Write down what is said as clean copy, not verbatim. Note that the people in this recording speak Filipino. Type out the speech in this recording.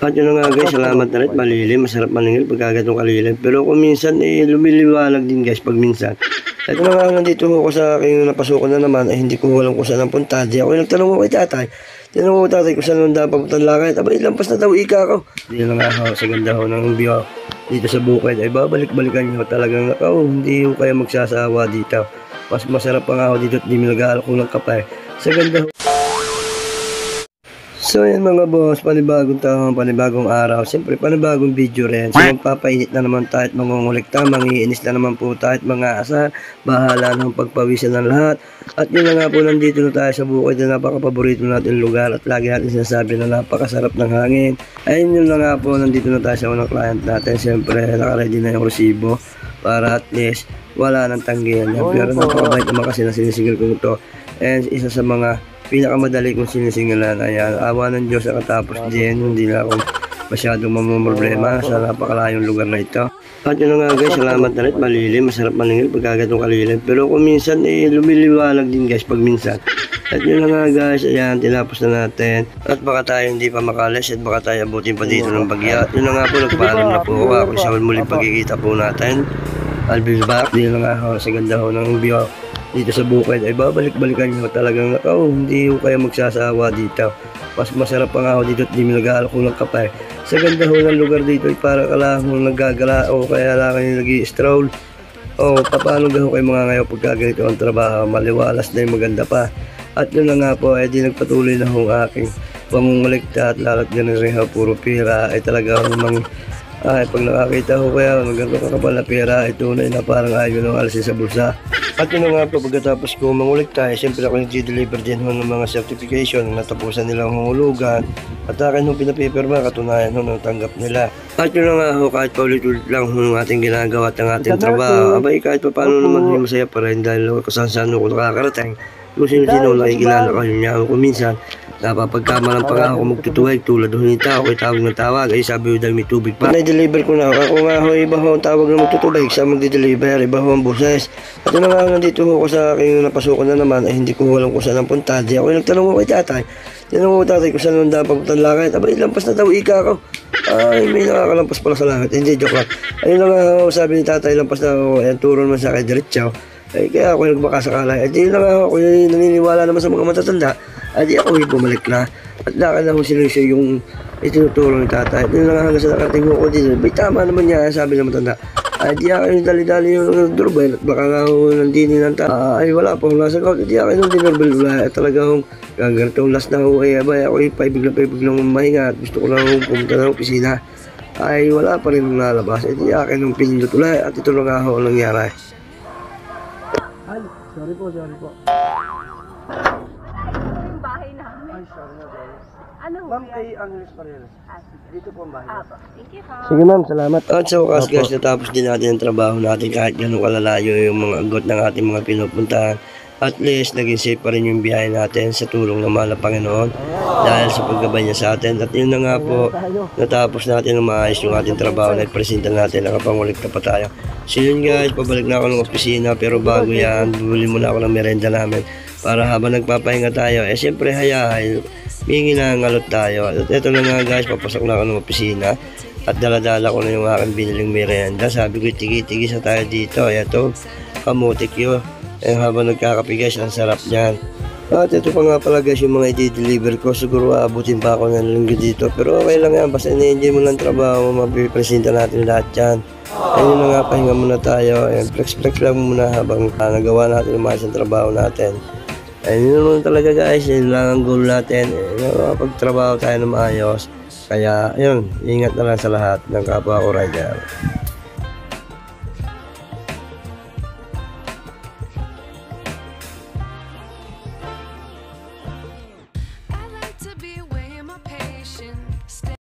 At yun na nga guys, salamat na rin, malilim, masarap maningil pagka gatong kalilim. Pero kung minsan, lumiliwanag din guys pag minsan. Ito na nga, nandito ako sa aking napasukan na naman, ay hindi ko alam kung saan ang punta. Di ako nagtanong ko kay tatay. Tinanong ko tatay kung saan ang dapat papuntang lakad. Aba, ilampas na daw ika ko. Di na nga ako sa ganda ho ng view dito sa bukid. Ay babalik-balikan nyo talagang hindi ko kaya magsasawa dito. Mas masarap pa nga ako dito at di mo nag-aalok ko ng kapay. Sa ganda ho. So yan mga boss, panibagong taon, panibagong araw. Siyempre panibagong video rin. So magpapainit na naman tayo at mangungulikta, mangiinis na naman po tayo at mga asar. Bahala ng pagpawisan ng lahat. At yun na nga po, nandito na tayo sa bukid na napaka-paborito natin lugar. At lagi natin sinasabi na napakasarap ng hangin. Ayun yun na nga po, nandito na tayo sa unang client natin. Siyempre nakaready na yung resibo para at least wala nang tanggihan niya. Pero napakabait naman kasi na sinisigil ko ito. And isa sa mga pinakamadali kong sinisingalan. Ayan, awa ng Diyos at katapos din, hindi na ako masyadong mamumroblema sa napakalayong lugar na ito. At yun na nga guys, salamat na rin, malilim, masarap maningil pagka gatong kalilim. Pero kung minsan, lumiliwanag din guys pag minsan. At yun na nga guys, ayan, tinapos na natin. At baka tayo hindi pa makalis at baka tayo abutin pa dito ng bagya. At yun na nga po, nagpaalam na po ako sa muling pagkikita po natin. I'll be back. Di na nga ako sa ganda ho ng view dito sa bukid. Ay babalik-balikan nyo talagang hindi ko kaya magsasawa dito. Mas masarap pa nga ako dito at di mo nag-aalok ko ng kapay. Sa ganda ho ng lugar dito ay para ka lang naggagala o kaya lang kayo nag-i-stroll. O paano gaho kayo mga ngayon pagka ganito ang trabaho, maliwalas na yung maganda pa. At yun na nga po, ay di nagpatuloy na ho aking pangungulikta at lalagyan na rin ho puro pira. Ay talaga namang pag nakakita ko kaya maganda kakapal na pera, ay tunay na parang ayaw nang alisin sa bulsa. At yun nga po, pagkatapos ko mangulikta, siyempre ako nag-deliver din ho ng mga certification na natapusan nilang hungulugan. At akin ho pinapipirma, katunayan ho ng tanggap nila. At yun nga ho, kahit paulit-ulit lang ho ng ating ginagawa at ang ating trabaho, abay kahit pa paano naman masaya pa rin dahil kung saan-saan ko nakakarating. Kung sino-sino nakikilala ko niya kung minsan napapagkamalan pa nga ako magtutuwag tulad ho ni tao kay tawag ng tawag ay sabi ho dahil may tubig pa. Na-deliver ko na ako nga ho, iba ho ang tawag na magtutubig sa magdi-deliver, iba ho ang buses. At yun nga nandito ho ko sa aking napasukan na naman ay hindi ko alam kung saan ang punta. Di ako nagtanong ko kay tatay. Tinanong ko tatay kung saan ang dapat papuntang lakad. Aba, ilampas na daw ika ko. Ay, may nakakalampas pala sa langit. Hindi, joke lang. Ayun na nga ho, sabi ni tatay, lampas na ako. Ayan, turo naman sa akin, diretsaw. Ay, kaya ako nagbakasakala. Ay, di na nga ako naniniwala naman sa mga matatanda. Ay, di ako bumalik na. At lakad na ako siya yung itinuturo ni tatay. Di na nga hanggang sa nakating ko dito. Bay, tama naman niya, sabi ng matanda. Ay, di ako yung dali-dali yung doorbell. At baka nga ako nandini ng tao. Ay, wala po, nasa kaut. Di ako yung doorbell. Wala, talaga akong ganitong last na ako. Ay, abay, ako yung paibig lang mahinga. At gusto ko lang pumunta ng opisina. Ay, wala pa rin lalabas. Ay, di akin yung pinindot ulit. At ito na nga ako nangyari. Ay, sorry po. Yung bahay namin. Ay, sorry na po. Ano? Ma'am, kay Angeles Paredes. Dito po ang bahay. Thank you po. Sige ma'am, salamat. At sa wakas guys, natapos din natin ang trabaho natin kahit gano'ng kalalayo yung mga agot ng ating mga pinupuntahan. At least, naging safe pa rin yung biyahe natin sa tulong ng mahal na Panginoon dahil sa paggabay niya sa atin. At yun na nga po, natapos natin ng maayos yung ating trabaho na ipresenta natin, nakapangulit na pa tayo. So yun guys, pabalik na ako ng opisina pero bago yan, bumili muna ako ng merenda namin para habang nagpapahinga tayo, siyempre hayahay, mingi na ngalot tayo. At ito na nga guys, papasok na ako ng opisina at daladala ko na yung aking biniling merenda. Sabi ko, tigi-tigi sa tayo dito. Ito, kamutik yun. Habang nagkakapigas, ang sarap niyan. At ito pa nga pala guys, yung mga i-deliver ko. Siguro aabutin pa ako ng linggo dito. Pero okay lang yan, basta na-enjoy mo lang trabaho, mapipresenta natin lahat yan. Ayun na nga, pahinga muna tayo. Flex-flex lang muna habang nagawa natin yung maayos ang trabaho natin. Ayun naman talaga guys, yun lang ang goal natin. Pagtrabaho tayo na maayos. Kaya, ayun, ingat na lang sa lahat ng kapwa ko rider.